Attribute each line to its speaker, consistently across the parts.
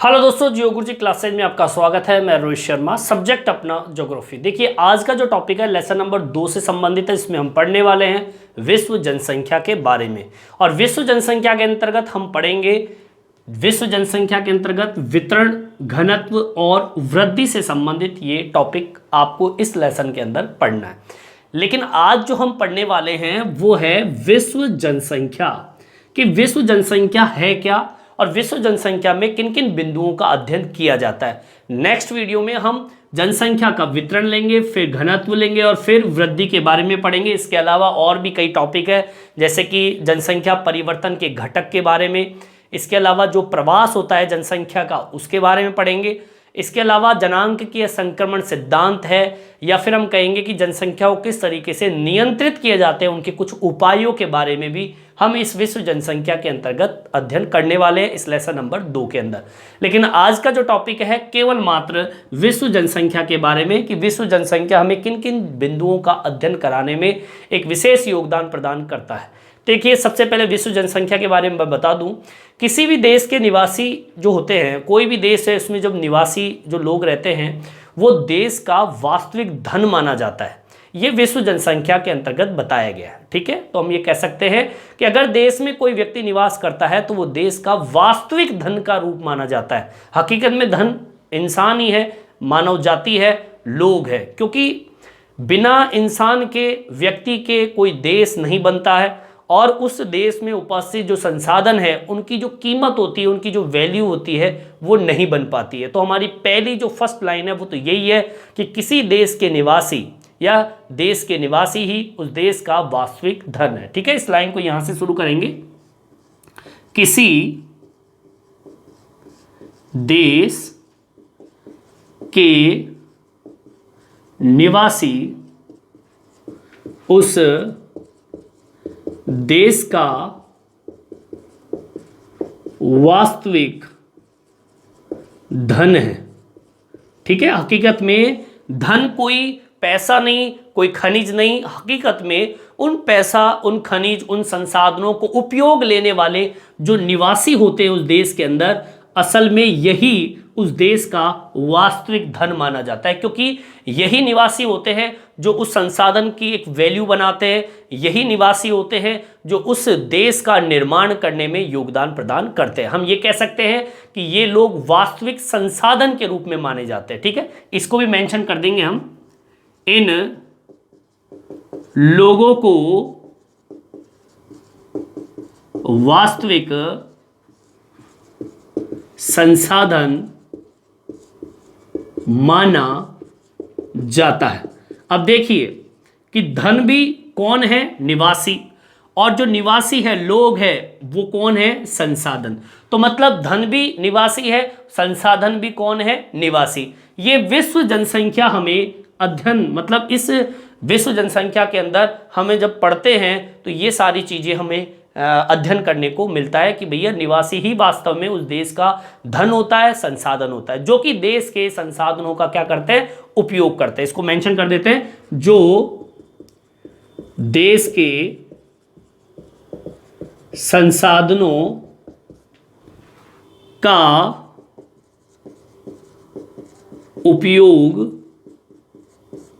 Speaker 1: Hello दोस्तों, जियो गुरुजी classes में आपका स्वागत है। मैं रोहित शर्मा। सब्जेक्ट अपना ज्योग्राफी। देखिए, आज का जो टॉपिक है लेसन नंबर 2 से संबंधित है। इसमें हम पढ़ने वाले हैं विश्व जनसंख्या के बारे में। और विश्व जनसंख्या के अंतर्गत हम पढ़ेंगे विश्व जनसंख्या के अंतर्गत वितरण, घनत्व और वृद्धि से संबंधित ये टॉपिक आपको इस लेसन के अंदर पढ़ना है। लेकिन आज जो हम पढ़ने वाले हैं वो है विश्व जनसंख्या, कि विश्व जनसंख्या है क्या और विश्व जनसंख्या में किन किन बिंदुओं का अध्ययन किया जाता है। नेक्स्ट वीडियो में हम जनसंख्या का वितरण लेंगे, फिर घनत्व लेंगे और फिर वृद्धि के बारे में पढ़ेंगे। इसके अलावा और भी कई टॉपिक है, जैसे कि जनसंख्या परिवर्तन के घटक के बारे में। इसके अलावा जो प्रवास होता है जनसंख्या का, उसके बारे में पढ़ेंगे। इसके अलावा जनांकीय संक्रमण सिद्धांत है, या फिर हम कहेंगे कि जनसंख्या को किस तरीके से नियंत्रित किए जाते हैं, उनके कुछ उपायों के बारे में भी हम इस विश्व जनसंख्या के अंतर्गत अध्ययन करने वाले हैं इस लेसन नंबर 2 के अंदर। लेकिन आज का जो टॉपिक है केवल मात्र विश्व जनसंख्या के बारे में, कि विश्व जनसंख्या हमें किन किन बिंदुओं का अध्ययन कराने में एक विशेष योगदान प्रदान करता है। देखिए, सबसे पहले विश्व जनसंख्या के बारे में मैं बता दूं, किसी भी देश के निवासी जो होते हैं, कोई भी देश है, उसमें जब निवासी जो लोग रहते हैं वो देश का वास्तविक धन माना जाता है। ये विश्व जनसंख्या के अंतर्गत बताया गया है। ठीक है, तो हम ये कह सकते हैं कि अगर देश में कोई व्यक्ति निवास करता है तो वो देश का वास्तविक धन का रूप माना जाता है। हकीकत में धन इंसान ही है, मानव जाति है, लोग है, क्योंकि बिना इंसान के, व्यक्ति के कोई देश नहीं बनता है। और उस देश में उपस्थित जो संसाधन है उनकी जो कीमत होती है, उनकी जो वैल्यू होती है, वो नहीं बन पाती है। तो हमारी पहली जो फर्स्ट लाइन है वो तो यही है कि किसी देश के निवासी या देश के निवासी ही उस देश का वास्तविक धन है। ठीक है, इस लाइन को यहां से शुरू करेंगे। किसी देश के निवासी उस देश का वास्तविक धन है। ठीक है, हकीकत में धन कोई पैसा नहीं, कोई खनिज नहीं। हकीकत में उन पैसा, उन खनिज, उन संसाधनों को उपयोग लेने वाले जो निवासी होते हैं उस देश के अंदर, असल में यही उस देश का वास्तविक धन माना जाता है, क्योंकि यही निवासी होते हैं जो उस संसाधन की एक वैल्यू बनाते हैं। यही निवासी होते हैं जो उस देश का निर्माण करने में योगदान प्रदान करते हैं। हम ये कह सकते हैं कि ये लोग वास्तविक संसाधन के रूप में माने जाते हैं। ठीक है, इसको भी मेंशन कर देंगे हम। इन लोगों को वास्तविक संसाधन माना जाता है। अब देखिए कि धन भी कौन है? निवासी। और जो निवासी है, लोग है, वो कौन है? संसाधन। तो मतलब धन भी निवासी है, संसाधन भी कौन है? निवासी। ये विश्व जनसंख्या हमें अध्ययन, मतलब इस विश्व जनसंख्या के अंदर हमें जब पढ़ते हैं तो ये सारी चीजें हमें अध्ययन करने को मिलता है कि भैया निवासी ही वास्तव में उस देश का धन होता है, संसाधन होता है, जो कि देश के संसाधनों का क्या करते हैं? उपयोग करते हैं। इसको मेंशन कर देते हैं, जो देश के संसाधनों का उपयोग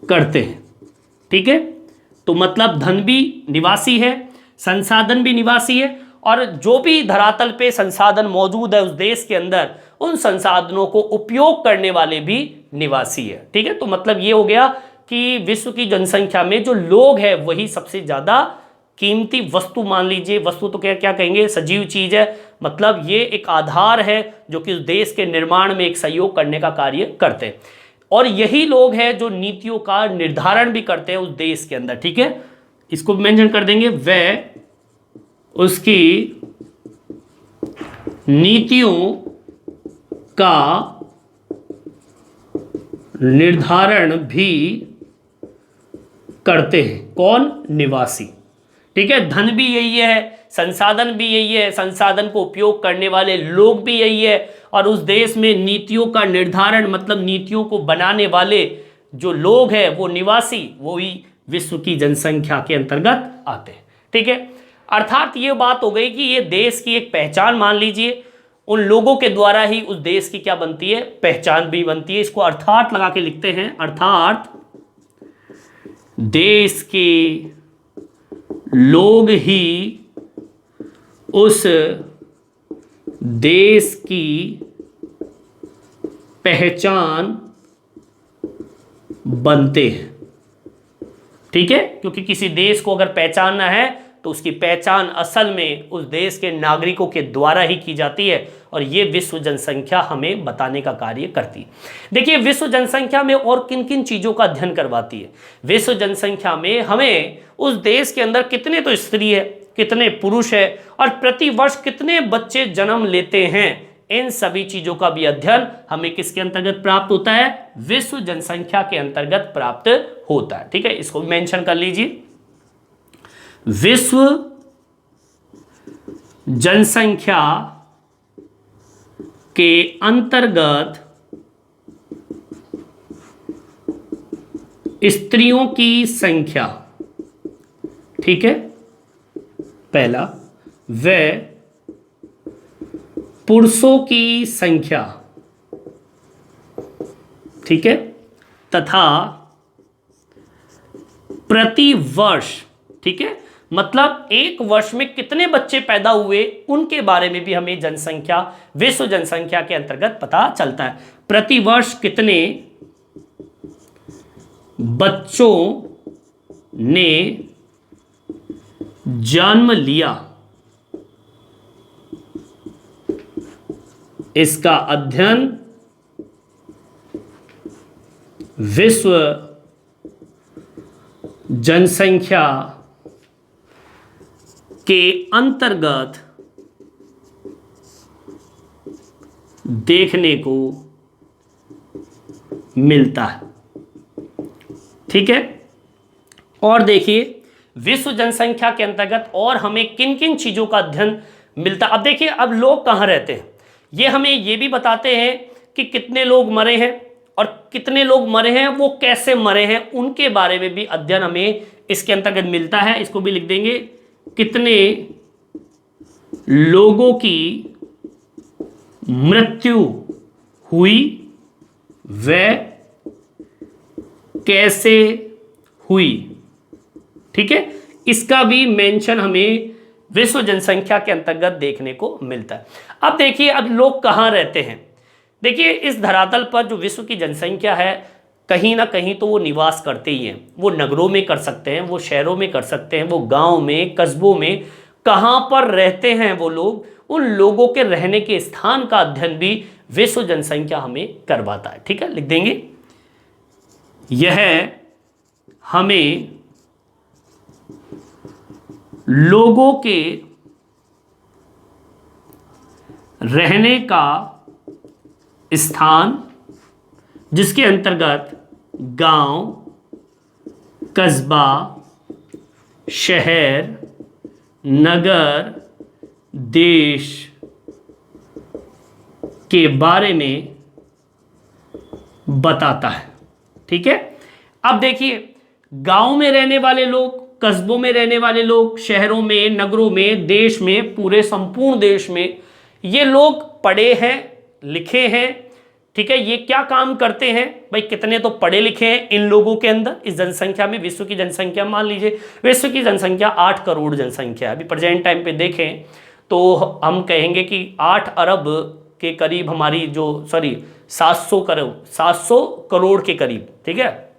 Speaker 1: करते हैं। ठीक है, तो मतलब धन भी निवासी है, संसाधन भी निवासी है, और जो भी धरातल पे संसाधन मौजूद है उस देश के अंदर, उन संसाधनों को उपयोग करने वाले भी निवासी है। ठीक है, तो मतलब ये हो गया कि विश्व की जनसंख्या में जो लोग हैं वही सबसे ज्यादा कीमती वस्तु मान लीजिए। वस्तु तो क्या क्या कहेंगे? सजीव चीज है। मतलब ये एक आधार है जो कि उस देश के निर्माण में एक सहयोग करने का कार्य करते हैं। और यही लोग हैं जो नीतियों का निर्धारण भी करते हैं उस देश के अंदर। ठीक है, इसको मेंशन कर देंगे। वह उसकी नीतियों का निर्धारण भी करते हैं। कौन? निवासी। ठीक है, धन भी यही है, संसाधन भी यही है, संसाधन को उपयोग करने वाले लोग भी यही है, और उस देश में नीतियों का निर्धारण, मतलब नीतियों को बनाने वाले जो लोग हैं वो निवासी, वो ही विश्व की जनसंख्या के अंतर्गत आते हैं। ठीक है, अर्थात ये बात हो गई कि ये देश की एक पहचान मान लीजिए, उन लोगों के द्वारा ही उस देश की क्या बनती है, पहचान भी बनती है। इसको अर्थात लगा के लिखते हैं, अर्थात देश के लोग ही उस देश की पहचान बनते हैं। ठीक है, क्योंकि किसी देश को अगर पहचानना है तो उसकी पहचान असल में उस देश के नागरिकों के द्वारा ही की जाती है, और ये विश्व जनसंख्या हमें बताने का कार्य करती है। देखिए, विश्व जनसंख्या में और किन किन चीजों का अध्ययन करवाती है। विश्व जनसंख्या में हमें उस देश के अंदर कितने तो स्त्री है, कितने पुरुष है, और प्रति वर्ष कितने बच्चे जन्म लेते हैं, इन सभी चीजों का भी अध्ययन हमें किसके अंतर्गत प्राप्त होता है, विश्व जनसंख्या के अंतर्गत प्राप्त होता है। ठीक है, इसको मेंशन कर लीजिए। विश्व जनसंख्या के अंतर्गत स्त्रियों की संख्या, ठीक है, पहला, व पुरुषों की संख्या, ठीक है, तथा प्रति वर्ष, ठीक है, मतलब एक वर्ष में कितने बच्चे पैदा हुए उनके बारे में भी हमें जनसंख्या, विश्व जनसंख्या के अंतर्गत पता चलता है। प्रति वर्ष कितने बच्चों ने जन्म लिया, इसका अध्ययन विश्व जनसंख्या के अंतर्गत देखने को मिलता है। ठीक है, और देखिए विश्व जनसंख्या के अंतर्गत और हमें किन किन चीजों का अध्ययन मिलता है। अब देखिए, अब लोग कहाँ रहते हैं, ये हमें ये भी बताते हैं कि कितने लोग मरे हैं, और कितने लोग मरे हैं वो कैसे मरे हैं, उनके बारे में भी अध्ययन हमें इसके अंतर्गत मिलता है। इसको भी लिख देंगे, कितने लोगों की मृत्यु हुई व कैसे हुई। ठीक है, इसका भी मेंशन हमें विश्व जनसंख्या के अंतर्गत देखने को मिलता है। अब देखिए, अब लोग कहाँ रहते हैं। देखिए, इस धरातल पर जो विश्व की जनसंख्या है, कहीं ना कहीं तो वो निवास करते ही हैं। वो नगरों में कर सकते हैं, वो शहरों में कर सकते हैं, वो गांव में, कस्बों में, कहाँ पर रहते हैं वो लोग, उन लोगों के रहने के स्थान का अध्ययन भी विश्व जनसंख्या हमें करवाता है। ठीक है, लिख देंगे, यह हमें लोगों के रहने का स्थान, जिसके अंतर्गत गांव, कस्बा, शहर, नगर, देश के बारे में बताता है। ठीक है, अब देखिए, गांव में रहने वाले लोग, कस्बों में रहने वाले लोग, शहरों में, नगरों में, देश में, पूरे संपूर्ण देश में ये लोग पढ़े हैं, लिखे हैं। ठीक है, ये क्या काम करते हैं भाई, कितने तो पढ़े लिखे हैं इन लोगों के अंदर, इस जनसंख्या में। विश्व की जनसंख्या मान लीजिए, विश्व की जनसंख्या 8 करोड़ जनसंख्या है। अभी प्रेजेंट टाइम पे देखें तो हम कहेंगे कि 8 अरब के करीब हमारी जो 700 करोड़ के करीब, ठीक है,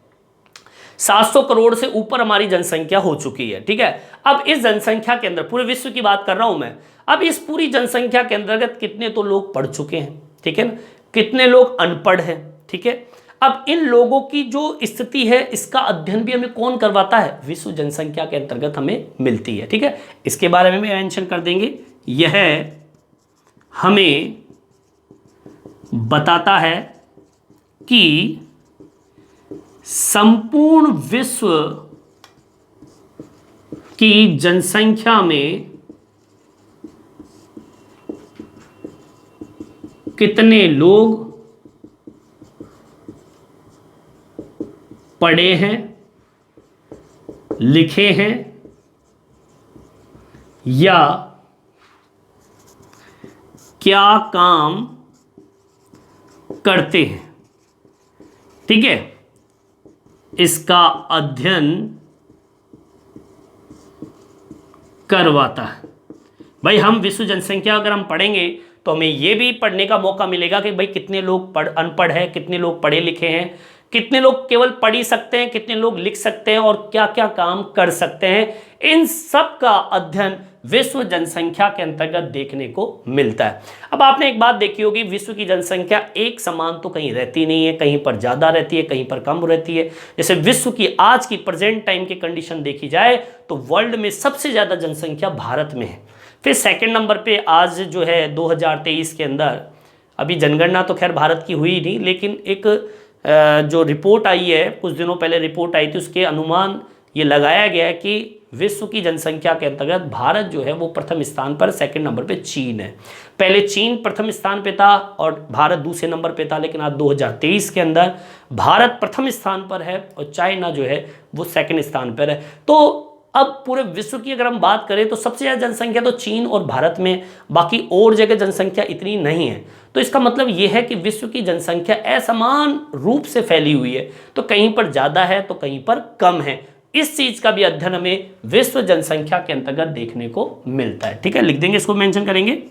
Speaker 1: 700 करोड़ से ऊपर हमारी जनसंख्या हो चुकी है। ठीक है, अब इस जनसंख्या के अंदर, पूरे विश्व की बात कर रहा हूं मैं, अब इस पूरी जनसंख्या के अंतर्गत कितने तो लोग पढ़ चुके हैं, ठीक है ना, कितने लोग अनपढ़ हैं। ठीक है, अब इन लोगों की जो स्थिति है, इसका अध्ययन भी हमें कौन करवाता है, विश्व जनसंख्या के अंतर्गत हमें मिलती है। ठीक है, इसके बारे में भी मेंशन कर देंगे, यह हमें बताता है कि संपूर्ण विश्व की जनसंख्या में कितने लोग पढ़े हैं, लिखे हैं, क्या काम करते हैं, ठीक है, इसका अध्ययन करवाता है। भाई हम विश्व जनसंख्या अगर हम पढ़ेंगे तो हमें यह भी पढ़ने का मौका मिलेगा कि भाई कितने लोग अनपढ़ हैं, कितने लोग पढ़े लिखे हैं, कितने लोग केवल पढ़ ही सकते हैं, कितने लोग लिख सकते हैं और क्या क्या काम कर सकते हैं। इन सब का अध्ययन विश्व जनसंख्या के अंतर्गत देखने को मिलता है। अब आपने एक बात देखी होगी, विश्व की जनसंख्या एक समान तो कहीं रहती नहीं है, कहीं पर ज़्यादा रहती है, कहीं पर कम रहती है। जैसे विश्व की आज की प्रेजेंट टाइम की कंडीशन देखी जाए तो वर्ल्ड में सबसे ज़्यादा जनसंख्या भारत में है। फिर सेकंड नंबर पे आज जो है 2023 के अंदर, अभी जनगणना तो खैर भारत की हुई नहीं, लेकिन एक जो रिपोर्ट आई है, कुछ दिनों पहले रिपोर्ट आई थी, उसके अनुमान ये लगाया गया है कि विश्व की जनसंख्या के अंतर्गत भारत जो है वो प्रथम स्थान पर, सेकंड नंबर पे चीन है। पहले चीन प्रथम स्थान पे था और भारत दूसरे नंबर पे था, लेकिन आज 2023 के अंदर भारत प्रथम स्थान पर है और चाइना जो है वो सेकंड स्थान पर है। तो अब पूरे विश्व की अगर हम बात करें तो सबसे ज़्यादा जनसंख्या तो चीन और भारत में, बाकी और जगह जनसंख्या इतनी नहीं है। तो इसका मतलब ये है कि विश्व की जनसंख्या असमान रूप से फैली हुई है, तो कहीं पर ज़्यादा है तो कहीं पर कम है। इस चीज़ का भी अध्ययन हमें विश्व जनसंख्या के अंतर्गत देखने को मिलता है। ठीक है, लिख देंगे, इसको मेंशन करेंगे।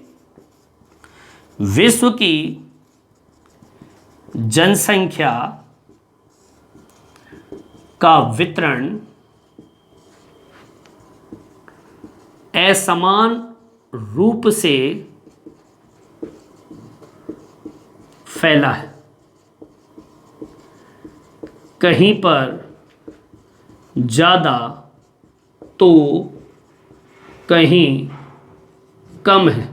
Speaker 1: विश्व की जनसंख्या का वितरण असमान रूप से फैला है, कहीं पर ज़्यादा तो कहीं कम है।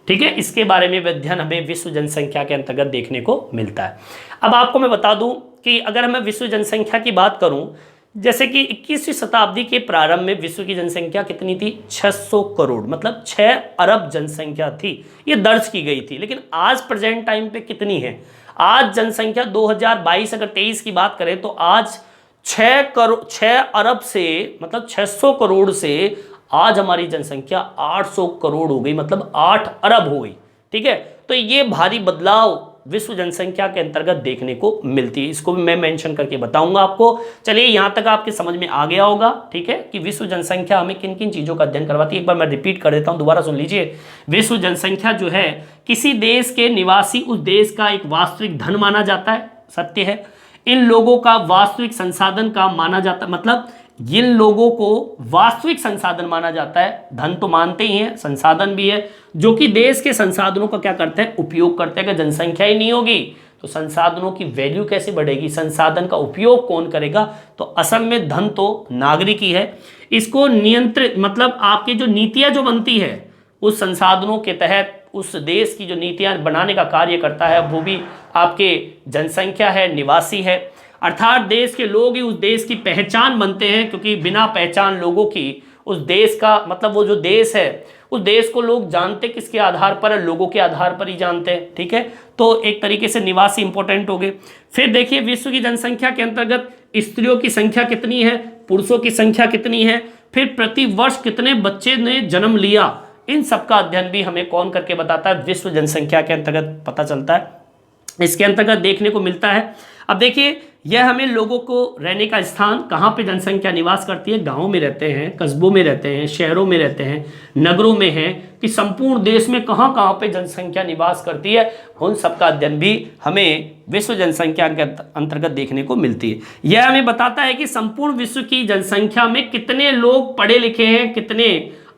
Speaker 1: ठीक है, इसके बारे में अध्ययन हमें विश्व जनसंख्या के अंतर्गत देखने को मिलता है। अब आपको मैं बता दूं कि अगर मैं विश्व जनसंख्या की बात करूं, जैसे कि 21वीं शताब्दी के प्रारंभ में विश्व की जनसंख्या कितनी थी? 600 करोड़, मतलब 6 अरब जनसंख्या थी, ये दर्ज की गई थी। लेकिन आज प्रेजेंट टाइम पे कितनी है? आज जनसंख्या 2022 अगर 23 की बात करें तो आज 6 अरब से, मतलब 600 करोड़ से आज हमारी जनसंख्या 800 करोड़ हो गई, मतलब 8 अरब हो गई। ठीक है, तो ये भारी बदलाव विश्व जनसंख्या के अंतर्गत देखने को मिलती है। इसको भी मैं मेंशन करके बताऊंगा आपको। चलिए, यहां तक आपके समझ में आ गया होगा, ठीक है, कि विश्व जनसंख्या हमें किन किन चीजों का अध्ययन करवाती है। एक बार मैं रिपीट कर देता हूं, दोबारा सुन लीजिए। विश्व जनसंख्या जो है किसी देश के निवासी उस देश का एक वास्तविक धन माना जाता है, सत्य है। इन लोगों का वास्तविक संसाधन का माना जाता है, मतलब जिन लोगों को वास्तविक संसाधन माना जाता है, धन तो मानते ही हैं, संसाधन भी है, जो कि देश के संसाधनों का क्या करते हैं? उपयोग करते हैं। अगर जनसंख्या ही नहीं होगी तो संसाधनों की वैल्यू कैसे बढ़ेगी? संसाधन का उपयोग कौन करेगा? तो असल में धन तो नागरिक ही है। इसको नियंत्रित, मतलब आपकी जो नीतियां जो बनती है उस संसाधनों के तहत उस देश की जो नीतियां बनाने का कार्य करता है वो भी आपके जनसंख्या है, निवासी है। अर्थात देश के लोग ही उस देश की पहचान बनते हैं, क्योंकि बिना पहचान लोगों की उस देश का, मतलब वो जो देश है उस देश को लोग जानते किसके आधार पर है? लोगों के आधार पर ही जानते हैं। ठीक है, तो एक तरीके से निवासी इंपॉर्टेंट हो गए। फिर देखिए, विश्व की जनसंख्या के अंतर्गत स्त्रियों की संख्या कितनी है, पुरुषों की संख्या कितनी है, फिर प्रति वर्ष कितने बच्चे ने जन्म लिया, इन सब का अध्ययन भी हमें कौन करके बताता है? विश्व जनसंख्या के अंतर्गत पता चलता है, इसके अंतर्गत देखने को मिलता है। अब देखिए, यह हमें लोगों को रहने का स्थान, कहाँ पे जनसंख्या निवास करती है, गांवों में रहते हैं, कस्बों में रहते हैं, शहरों में रहते हैं, नगरों में हैं, कि संपूर्ण देश में कहाँ कहाँ पे जनसंख्या निवास करती है, उन सबका अध्ययन भी हमें विश्व जनसंख्या के अंतर्गत देखने को मिलती है। यह हमें बताता है कि संपूर्ण विश्व की जनसंख्या में कितने लोग पढ़े लिखे हैं, कितने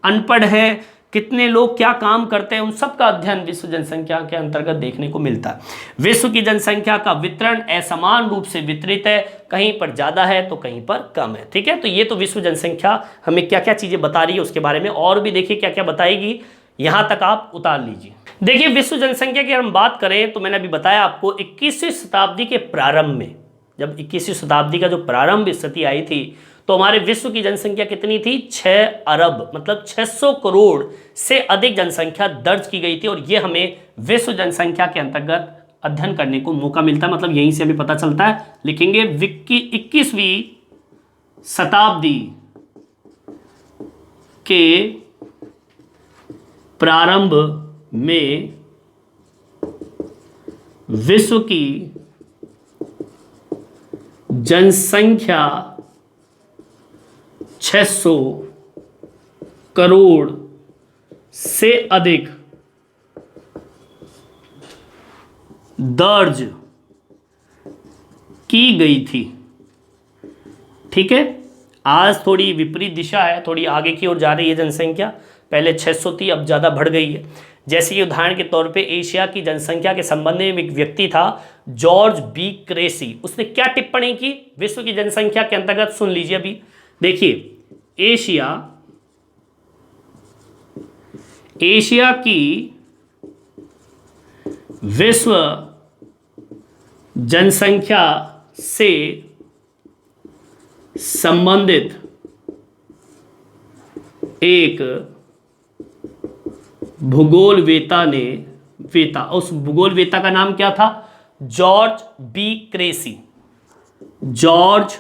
Speaker 1: अनपढ़ हैं, कितने लोग क्या काम करते हैं, उन सब का अध्ययन विश्व जनसंख्या के अंतर्गत देखने को मिलता है। विश्व की जनसंख्या का वितरण असमान रूप से वितरित है, कहीं पर ज़्यादा है तो कहीं पर कम है। ठीक है, तो ये तो विश्व जनसंख्या हमें क्या क्या चीज़ें बता रही है उसके बारे में, और भी देखिए क्या क्या बताएगी, यहाँ तक आप उतार लीजिए। देखिए, विश्व जनसंख्या की हम बात करें तो मैंने अभी बताया आपको 21वीं शताब्दी के प्रारंभ में, जब 21वीं शताब्दी का जो प्रारंभ स्थिति आई थी तो हमारे विश्व की जनसंख्या कितनी थी? 6 अरब, मतलब 600 करोड़ से अधिक जनसंख्या दर्ज की गई थी। और ये हमें विश्व जनसंख्या के अंतर्गत अध्ययन करने को मौका मिलता है, मतलब यहीं से हमें पता चलता है। लिखेंगे 21वीं शताब्दी के प्रारंभ में विश्व की जनसंख्या 600 करोड़ से अधिक दर्ज की गई थी। ठीक है, आज थोड़ी विपरीत दिशा है, थोड़ी आगे की ओर जा रही है जनसंख्या। पहले 600 थी, अब ज़्यादा बढ़ गई है। जैसे कि उदाहरण के तौर पे एशिया की जनसंख्या के संबंध में एक व्यक्ति था जॉर्ज बी क्रेसी। उसने क्या टिप्पणी की विश्व की जनसंख्या के अंतर्गत, सुन लीजिए अभी। देखिए, एशिया की विश्व जनसंख्या से संबंधित एक भूगोलवेता ने उस भूगोलवेता का नाम क्या था? George B Cressey. George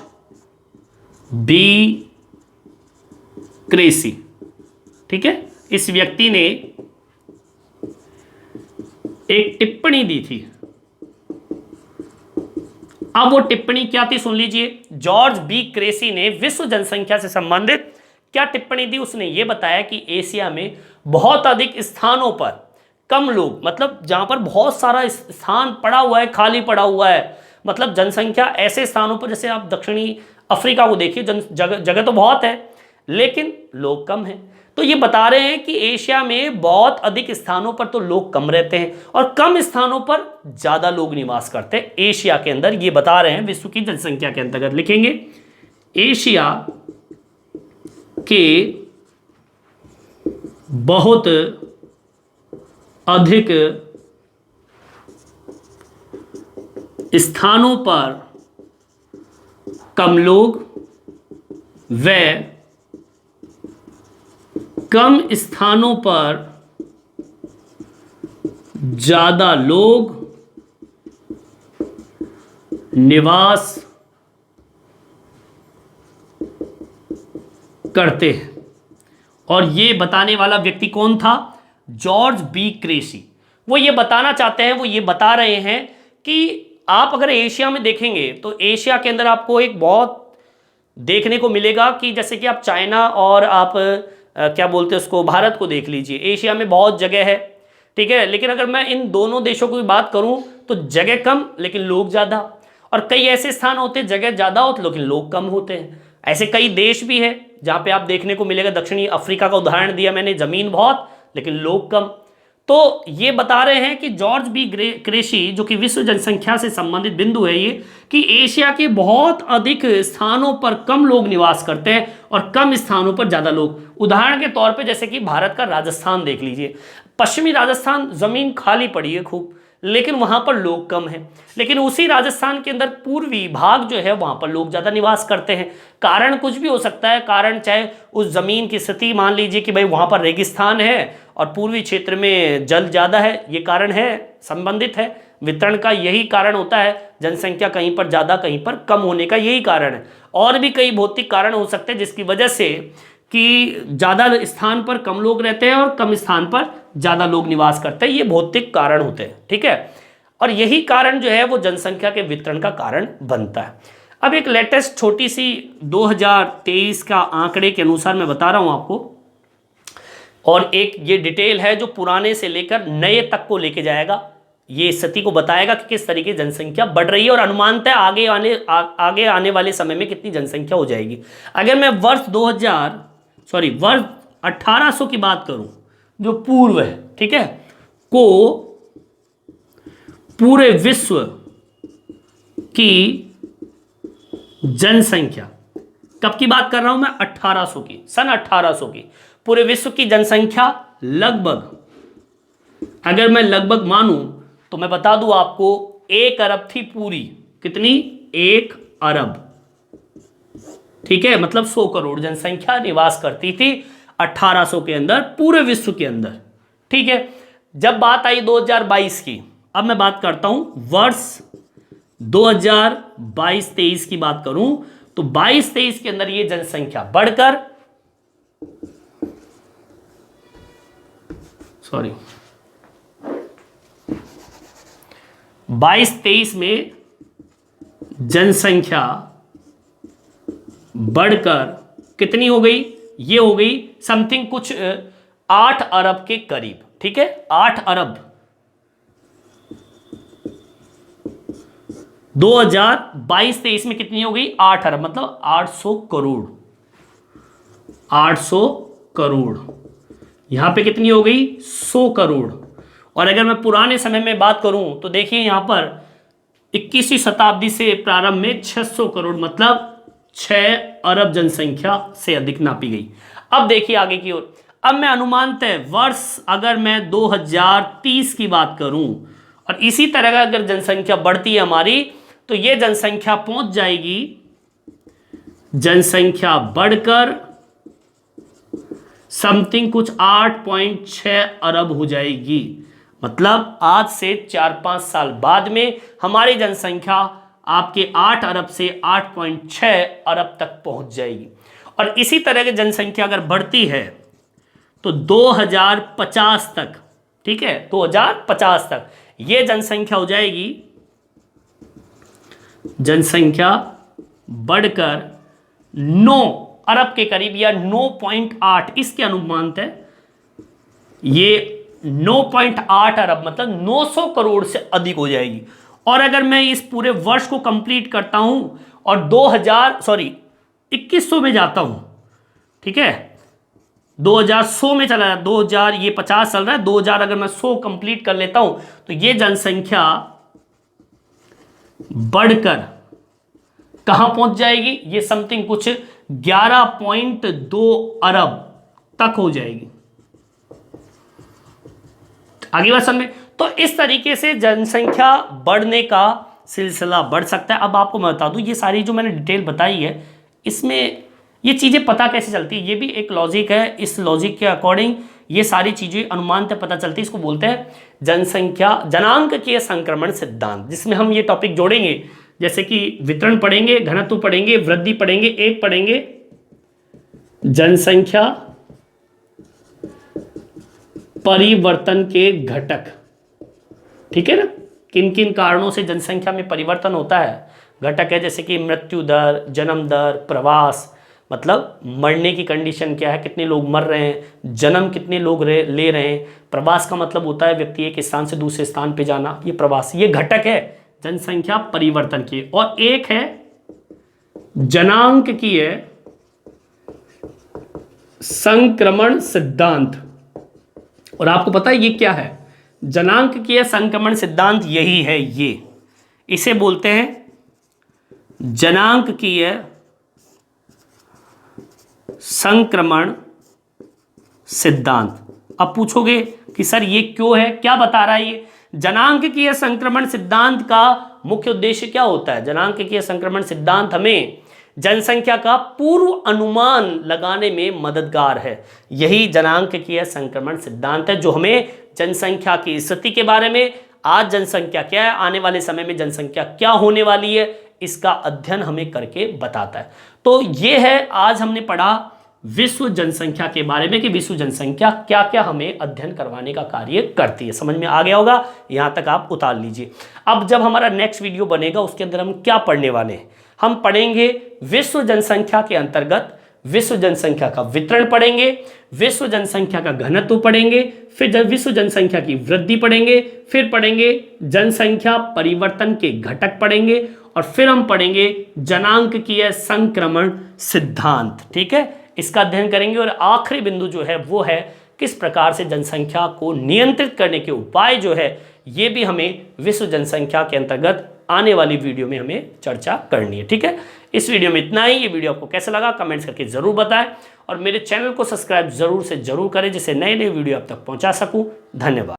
Speaker 1: B Cressey, ठीक है। इस व्यक्ति ने एक टिप्पणी दी थी। अब वो टिप्पणी क्या थी, सुन लीजिए। जॉर्ज बी क्रेसी ने विश्व जनसंख्या से संबंधित क्या टिप्पणी दी? उसने ये बताया कि एशिया में बहुत अधिक स्थानों पर कम लोग, मतलब जहां पर बहुत सारा स्थान पड़ा हुआ है, खाली पड़ा हुआ है, मतलब जनसंख्या ऐसे स्थानों पर, जैसे आप दक्षिणी अफ्रीका को देखिए, जगह तो बहुत है लेकिन लोग कम हैं। तो ये बता रहे हैं कि एशिया में बहुत अधिक स्थानों पर तो लोग कम रहते हैं और कम स्थानों पर ज्यादा लोग निवास करते हैं एशिया के अंदर। ये बता रहे हैं विश्व की जनसंख्या के अंतर्गत। लिखेंगे, एशिया के बहुत अधिक स्थानों पर कम लोग व कम स्थानों पर ज्यादा लोग निवास करते हैं। और ये बताने वाला व्यक्ति कौन था? George B Cressey. वो ये बताना चाहते हैं, वो ये बता रहे हैं कि आप अगर एशिया में देखेंगे तो एशिया के अंदर आपको एक बहुत देखने को मिलेगा कि जैसे कि आप चाइना और आप क्या बोलते हैं उसको, भारत को देख लीजिए। एशिया में बहुत जगह है, ठीक है, लेकिन अगर मैं इन दोनों देशों की बात करूं तो जगह कम लेकिन लोग ज़्यादा। और कई ऐसे स्थान होते हैं जगह ज़्यादा होते लेकिन लोग कम होते हैं। ऐसे कई देश भी है जहाँ पे आप देखने को मिलेगा, दक्षिणी अफ्रीका का उदाहरण दिया मैंने, ज़मीन बहुत लेकिन लोग कम। तो ये बता रहे हैं कि जॉर्ज बी क्रेसी, जो कि विश्व जनसंख्या से संबंधित बिंदु है ये, कि एशिया के बहुत अधिक स्थानों पर कम लोग निवास करते हैं और कम स्थानों पर ज़्यादा लोग। उदाहरण के तौर पे जैसे कि भारत का राजस्थान देख लीजिए। पश्चिमी राजस्थान ज़मीन खाली पड़ी है खूब, लेकिन वहाँ पर लोग कम हैं। लेकिन उसी राजस्थान के अंदर पूर्वी भाग जो है वहाँ पर लोग ज़्यादा निवास करते हैं। कारण कुछ भी हो सकता है, कारण चाहे उस ज़मीन की स्थिति, मान लीजिए कि भाई वहाँ पर रेगिस्तान है और पूर्वी क्षेत्र में जल ज़्यादा है, ये कारण है, संबंधित है। वितरण का यही कारण होता है, जनसंख्या कहीं पर ज़्यादा कहीं पर कम होने का यही कारण है। और भी कई भौतिक कारण हो सकते हैं जिसकी वजह से कि ज़्यादा स्थान पर कम लोग रहते हैं और कम स्थान पर ज़्यादा लोग निवास करते हैं। ये भौतिक कारण होते हैं, ठीक है। और यही कारण जो है वो जनसंख्या के वितरण का कारण बनता है। अब एक लेटेस्ट छोटी सी 2023 का आंकड़े के अनुसार मैं बता रहा हूँ आपको, और एक ये डिटेल है जो पुराने से लेकर नए तक को लेके जाएगा। ये स्थिति को बताएगा कि किस तरीके जनसंख्या बढ़ रही है और अनुमानतः आगे आने वाले समय में कितनी जनसंख्या हो जाएगी। अगर मैं वर्ष 1800 की बात करूं, जो पूर्व है, ठीक है, को पूरे विश्व की जनसंख्या, कब की बात कर रहा हूं मैं? 1800 की, सन 1800 की। पूरे विश्व की जनसंख्या लगभग, अगर मैं लगभग मानूं तो मैं बता दूं आपको 1 अरब थी पूरी। कितनी? 1 अरब, ठीक है, मतलब 100 करोड़ जनसंख्या निवास करती थी 1800 के अंदर पूरे विश्व के अंदर, ठीक है। जब बात आई 2022 की, अब मैं बात करता हूं वर्ष 2022-23 की बात करूं तो 22-23 के अंदर ये जनसंख्या बढ़कर 22-23 में जनसंख्या बढ़कर कितनी हो गई, ये हो गई समथिंग कुछ 8 अरब के करीब, ठीक है, 8 अरब। 2022-23 में कितनी हो गई, 8 अरब, मतलब 800 करोड़। 800 करोड़, यहां पे कितनी हो गई, 100 करोड़। और अगर मैं पुराने समय में बात करूं तो देखिए यहां पर 21वीं शताब्दी से प्रारंभ में 600 करोड़, मतलब 6 अरब जनसंख्या से अधिक नापी गई। अब देखिए आगे की ओर, अब मैं अनुमानतः वर्ष अगर मैं 2030 की बात करूं और इसी तरह का अगर जनसंख्या बढ़ती है हमारी, तो ये जनसंख्या पहुंच जाएगी, जनसंख्या बढ़कर समथिंग कुछ 8.6 अरब हो जाएगी। मतलब आज से 4-5 साल बाद में हमारी जनसंख्या आपके 8 अरब से 8.6 अरब तक पहुंच जाएगी। और इसी तरह की जनसंख्या अगर बढ़ती है तो 2050 तक, ठीक है, 2050 तक ये जनसंख्या हो जाएगी, जनसंख्या बढ़कर 9 अरब के करीब या 9.8, इसके अनुमान है ये 9.8 अरब, मतलब 900 करोड़ से अधिक हो जाएगी। और अगर मैं इस पूरे वर्ष को कंप्लीट करता हूं और 2100 में जाता हूं, ठीक है, 2100 में चला जाए, 2000 ये 50 चल रहा है, 2000 अगर मैं 100 कंप्लीट कर लेता हूं तो ये जनसंख्या बढ़कर कहां पहुंच जाएगी, ये समथिंग कुछ 11.2 अरब तक हो जाएगी। आगे बात समझ। तो इस तरीके से जनसंख्या बढ़ने का सिलसिला बढ़ सकता है। अब आपको मैं बता दूं, ये सारी जो मैंने डिटेल बताई है, इसमें ये चीज़ें पता कैसे चलती है, ये भी एक लॉजिक है। इस लॉजिक के अकॉर्डिंग ये सारी चीज़ें अनुमान तक पता चलती है। इसको बोलते हैं जनांकीय संक्रमण सिद्धांत, जिसमें हम ये टॉपिक जोड़ेंगे, जैसे कि वितरण पढ़ेंगे, घनत्व पढ़ेंगे, वृद्धि पढ़ेंगे, एक पढ़ेंगे जनसंख्या परिवर्तन के घटक, ठीक है ना, किन किन कारणों से जनसंख्या में परिवर्तन होता है। घटक है जैसे कि मृत्यु दर, जन्म दर, प्रवास, मतलब मरने की कंडीशन क्या है, कितने लोग मर रहे हैं, जन्म कितने लोग ले रहे हैं, प्रवास का मतलब होता है व्यक्ति एक स्थान से दूसरे स्थान पे जाना, ये प्रवास, ये घटक है जनसंख्या परिवर्तन की। और एक है जनांकीय संक्रमण सिद्धांत। और आपको पता है ये क्या है, जनांकीय संक्रमण सिद्धांत यही है, ये इसे बोलते हैं जनांकीय संक्रमण सिद्धांत। अब पूछोगे कि सर ये क्यों है, क्या बता रहा है ये। जनांकीय संक्रमण सिद्धांत का मुख्य उद्देश्य क्या होता है, जनांकीय संक्रमण सिद्धांत हमें जनसंख्या का पूर्व अनुमान लगाने में मददगार है। यही जनांकीय संक्रमण सिद्धांत है जो हमें जनसंख्या की स्थिति के बारे में, आज जनसंख्या क्या है, आने वाले समय में जनसंख्या क्या होने वाली है, इसका अध्ययन हमें करके बताता है। तो ये है, आज हमने पढ़ा विश्व जनसंख्या के बारे में कि विश्व जनसंख्या क्या क्या हमें अध्ययन करवाने का कार्य करती है। समझ में आ गया होगा, यहाँ तक आप उतार लीजिए। अब जब हमारा नेक्स्ट वीडियो बनेगा उसके अंदर हम क्या पढ़ने वाले हैं, हम पढ़ेंगे विश्व जनसंख्या के अंतर्गत विश्व जनसंख्या का वितरण पढ़ेंगे, विश्व जनसंख्या का घनत्व पढ़ेंगे, फिर विश्व जनसंख्या की वृद्धि पढ़ेंगे, फिर पढ़ेंगे जनसंख्या परिवर्तन के घटक पढ़ेंगे, और फिर हम पढ़ेंगे जनांकीय संक्रमण सिद्धांत। ठीक है, इसका अध्ययन करेंगे। और आखिरी बिंदु जो है वो है किस प्रकार से जनसंख्या को नियंत्रित करने के उपाय जो है, ये भी हमें विश्व जनसंख्या के अंतर्गत आने वाली वीडियो में हमें चर्चा करनी है। ठीक है, इस वीडियो में इतना ही। ये वीडियो आपको कैसा लगा कमेंट्स करके जरूर बताएं, और मेरे चैनल को सब्सक्राइब जरूर से जरूर करें जिससे नए नए वीडियो आप तक पहुंचा सकूं। धन्यवाद।